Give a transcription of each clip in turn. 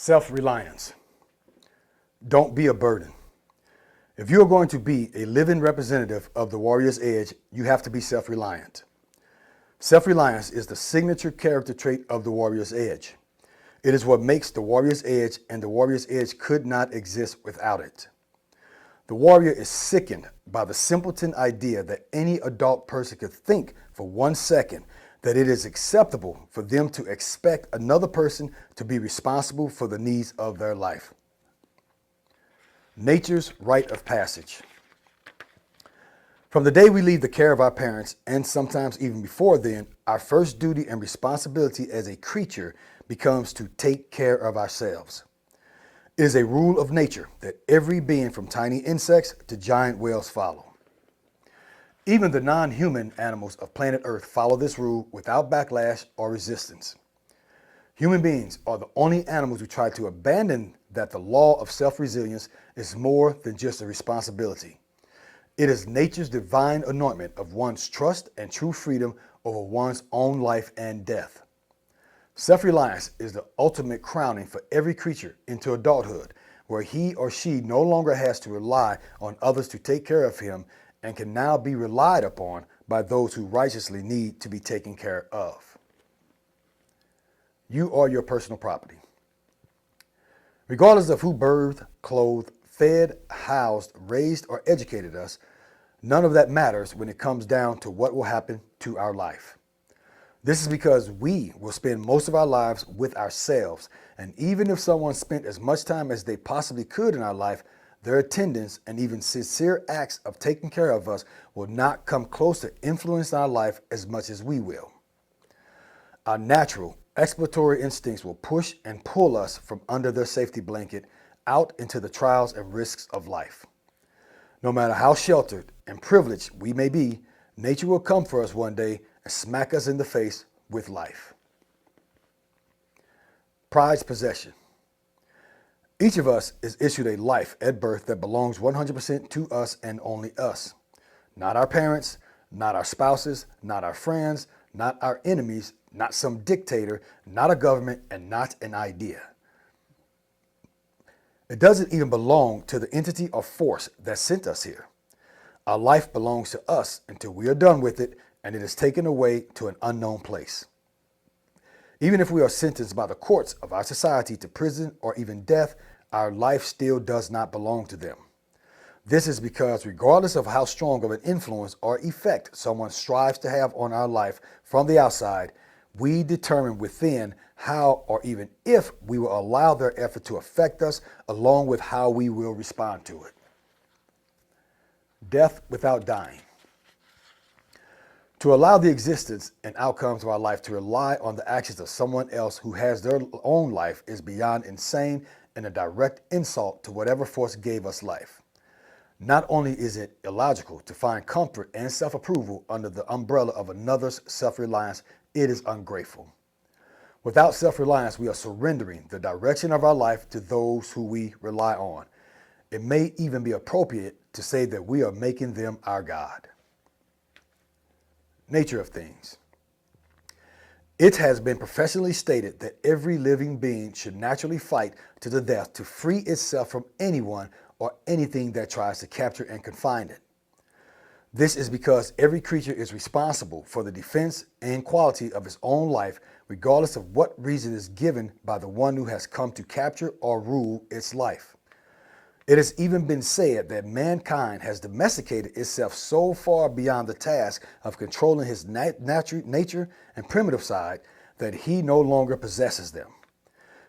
Self-reliance. Don't be a burden. If you are going to be a living representative of the warrior's edge, you have to be self-reliant. Self-reliance is the signature character trait of the warrior's edge. It is what makes the warrior's edge, and the warrior's edge could not exist without it. The warrior is sickened by the simpleton idea that any adult person could think for 1 second that it is acceptable for them to expect another person to be responsible for the needs of their life. Nature's rite of passage. From the day we leave the care of our parents, and sometimes even before then, our first duty and responsibility as a creature becomes to take care of ourselves. It is a rule of nature that every being from tiny insects to giant whales follow. Even the non-human animals of planet Earth follow this rule without backlash or resistance. Human beings are the only animals who try to abandon that the law of self-resilience is more than just a responsibility. It is nature's divine anointment of one's trust and true freedom over one's own life and death. Self-reliance is the ultimate crowning for every creature into adulthood, where he or she no longer has to rely on others to take care of him and can now be relied upon by those who righteously need to be taken care of. You are your personal property. Regardless of who birthed, clothed, fed, housed, raised, or educated us, none of that matters when it comes down to what will happen to our life. This is because we will spend most of our lives with ourselves, and even if someone spent as much time as they possibly could in our life, their attendance and even sincere acts of taking care of us will not come close to influencing our life as much as we will. Our natural, exploratory instincts will push and pull us from under their safety blanket out into the trials and risks of life. No matter how sheltered and privileged we may be, nature will come for us one day and smack us in the face with life. Prized possession. Each of us is issued a life at birth that belongs 100% to us and only us. Not our parents, not our spouses, not our friends, not our enemies, not some dictator, not a government, and not an idea. It doesn't even belong to the entity or force that sent us here. Our life belongs to us until we are done with it and it is taken away to an unknown place. Even if we are sentenced by the courts of our society to prison or even death, our life still does not belong to them. This is because regardless of how strong of an influence or effect someone strives to have on our life from the outside, we determine within how or even if we will allow their effort to affect us, along with how we will respond to it. Death without dying. To allow the existence and outcomes of our life to rely on the actions of someone else who has their own life is beyond insane and a direct insult to whatever force gave us life. Not only is it illogical to find comfort and self-approval under the umbrella of another's self-reliance, it is ungrateful. Without self-reliance, we are surrendering the direction of our life to those who we rely on. It may even be appropriate to say that we are making them our God. Nature of things. It has been professionally stated that every living being should naturally fight to the death to free itself from anyone or anything that tries to capture and confine it. This is because every creature is responsible for the defense and quality of its own life, regardless of what reason is given by the one who has come to capture or rule its life. It has even been said that mankind has domesticated itself so far beyond the task of controlling his nature and primitive side that he no longer possesses them.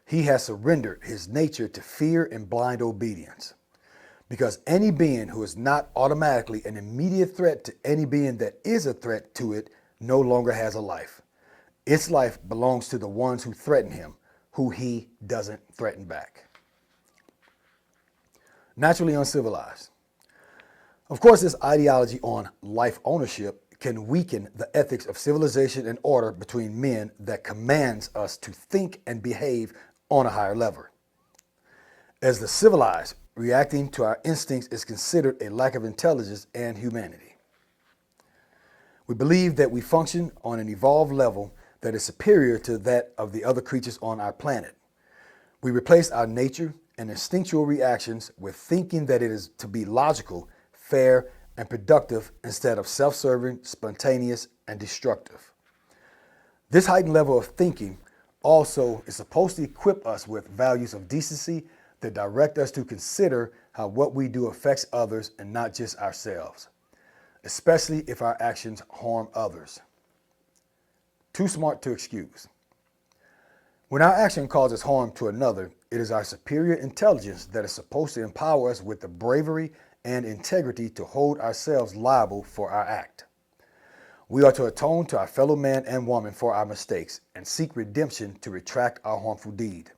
He has surrendered his nature to fear and blind obedience. Because any being who is not automatically an immediate threat to any being that is a threat to it no longer has a life. Its life belongs to the ones who threaten him, who he doesn't threaten back. Naturally uncivilized. Of course, this ideology on life ownership can weaken the ethics of civilization and order between men that commands us to think and behave on a higher level. As the civilized, reacting to our instincts is considered a lack of intelligence and humanity. We believe that we function on an evolved level that is superior to that of the other creatures on our planet. We replace our nature and instinctual reactions with thinking that it is to be logical, fair, and productive instead of self-serving, spontaneous, and destructive. This heightened level of thinking also is supposed to equip us with values of decency that direct us to consider how what we do affects others and not just ourselves, especially if our actions harm others. Too smart to excuse. When our action causes harm to another, it is our superior intelligence that is supposed to empower us with the bravery and integrity to hold ourselves liable for our act. We are to atone to our fellow man and woman for our mistakes and seek redemption to retract our harmful deed.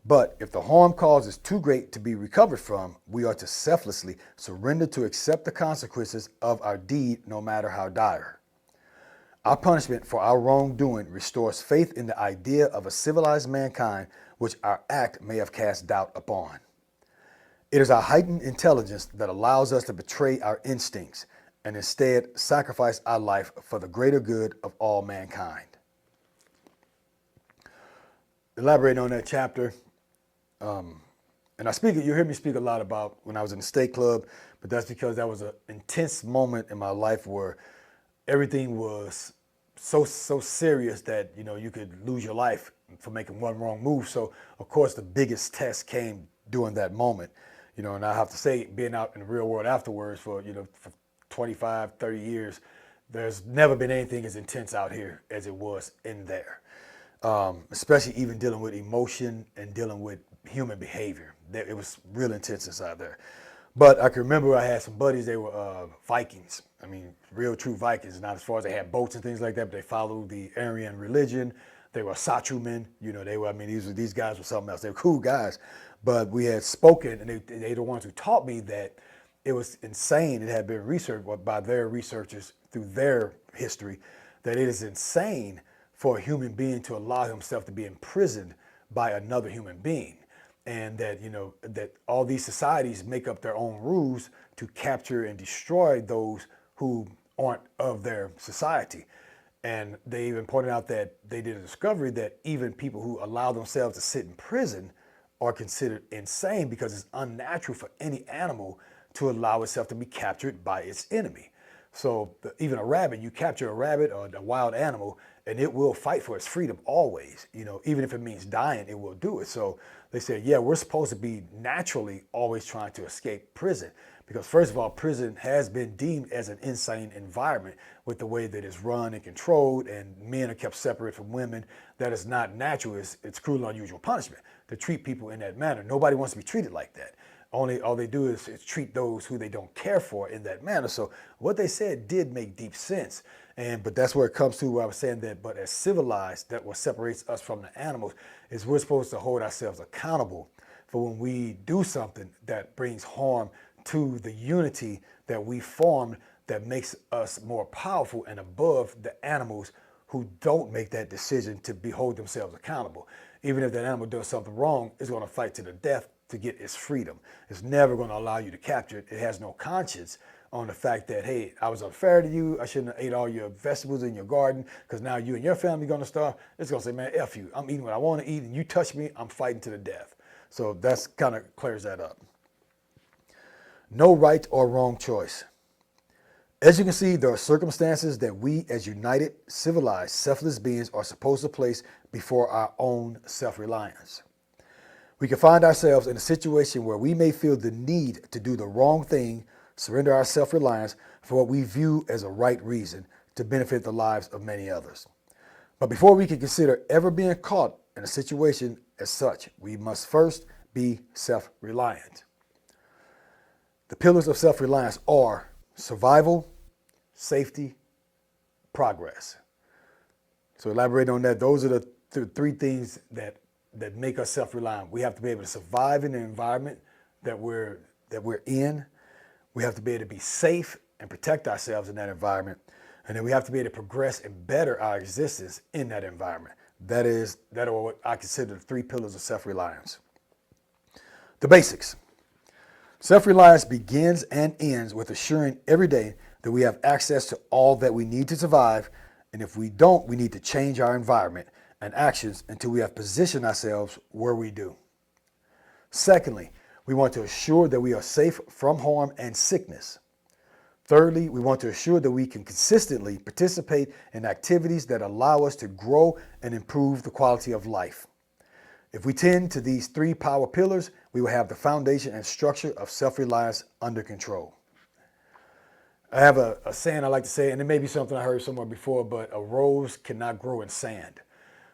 But if the harm caused is too great to be recovered from, we are to selflessly surrender to accept the consequences of our deed, no matter how dire. Our punishment for our wrongdoing restores faith in the idea of a civilized mankind which our act may have cast doubt upon. It is our heightened intelligence that allows us to betray our instincts and instead sacrifice our life for the greater good of all mankind. Elaborating on that chapter, and you hear me speak a lot about when I was in the state club, but that's because that was an intense moment in my life where everything was so serious that, you could lose your life for making one wrong move. So, of course, the biggest test came during that moment, and I have to say, being out in the real world afterwards for 25, 30 years, there's never been anything as intense out here as it was in there, especially even dealing with emotion and dealing with human behavior. It was real intense inside there. But I can remember I had some buddies, they were Vikings. I mean, real true Vikings, not as far as they had boats and things like that, but they followed the Aryan religion. They were Sachumen, these guys were something else. They were cool guys. But we had spoken, and they the ones who taught me that it was insane. It had been researched by their researchers through their history, that it is insane for a human being to allow himself to be imprisoned by another human being. And that, that all these societies make up their own rules to capture and destroy those who aren't of their society. And they even pointed out that they did a discovery that even people who allow themselves to sit in prison are considered insane because it's unnatural for any animal to allow itself to be captured by its enemy. So even a rabbit, you capture a rabbit or a wild animal, and it will fight for its freedom always. Even if it means dying, it will do it. So they said, yeah, we're supposed to be naturally always trying to escape prison. Because first of all, prison has been deemed as an insane environment with the way that it's run and controlled, and men are kept separate from women. That is not natural. It's cruel and unusual punishment to treat people in that manner. Nobody wants to be treated like that. All they do is treat those who they don't care for in that manner. So what they said did make deep sense. But that's where it comes to where I was saying that, but as civilized, that what separates us from the animals is we're supposed to hold ourselves accountable for when we do something that brings harm to the unity that we formed, that makes us more powerful and above the animals who don't make that decision to hold themselves accountable. Even if that animal does something wrong, it's going to fight to the death to get its freedom. It's never going to allow you to capture it. It has no conscience on the fact that, hey, I was unfair to you. I shouldn't have ate all your vegetables in your garden because now you and your family are going to starve. It's going to say, man, F you. I'm eating what I want to eat, and you touch me, I'm fighting to the death. So that's kind of clears that up. No right or wrong choice. As you can see, there are circumstances that we as united, civilized, selfless beings are supposed to place before our own self-reliance. We can find ourselves in a situation where we may feel the need to do the wrong thing, surrender our self-reliance for what we view as a right reason to benefit the lives of many others. But before we can consider ever being caught in a situation as such, we must first be self-reliant. The pillars of self-reliance are survival, safety, progress. So elaborate on that. Those are the three things that make us self-reliant. We have to be able to survive in the environment that we're in. We have to be able to be safe and protect ourselves in that environment. And then we have to be able to progress and better our existence in that environment. That are what I consider the three pillars of self-reliance. The basics. Self-reliance begins and ends with assuring every day that we have access to all that we need to survive. And if we don't, we need to change our environment and actions until we have positioned ourselves where we do. Secondly, we want to assure that we are safe from harm and sickness. Thirdly, we want to assure that we can consistently participate in activities that allow us to grow and improve the quality of life. If we tend to these three power pillars, we will have the foundation and structure of self-reliance under control. I have a saying I like to say, and it may be something I heard somewhere before, but a rose cannot grow in sand.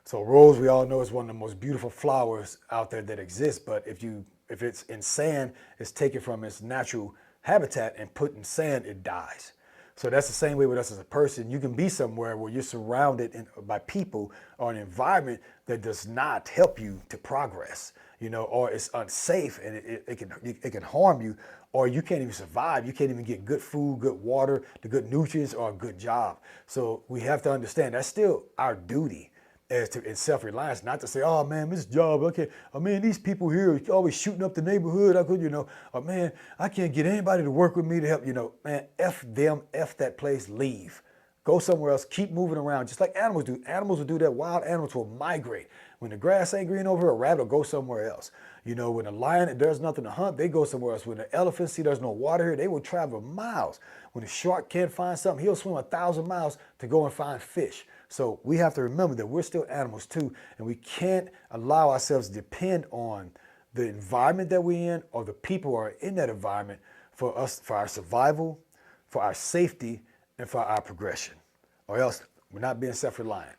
So a rose, we all know, is one of the most beautiful flowers out there that exists, but if it's in sand, it's taken from its natural habitat and put in sand, it dies. So that's the same way with us as a person. You can be somewhere where you're surrounded by people or an environment that does not help you to progress, or it's unsafe and it can harm you, or you can't even survive. You can't even get good food, good water, the good nutrients, or a good job. So we have to understand that's still our duty in self-reliance, not to say, oh man, this job, okay, oh man, these people here are always shooting up the neighborhood. I could, oh man, I can't get anybody to work with me to help, man, F them, F that place, leave. Go somewhere else, keep moving around, just like animals do. Animals will do that. Wild animals will migrate. When the grass ain't green over here, a rabbit will go somewhere else. When a lion, there's nothing to hunt, they go somewhere else. When the elephant see there's no water here, they will travel miles. When a shark can't find something, he'll swim 1,000 miles to go and find fish. So we have to remember that we're still animals too, and we can't allow ourselves to depend on the environment that we're in or the people who are in that environment for our survival, for our safety, and for our progression. Or else we're not being self-reliant.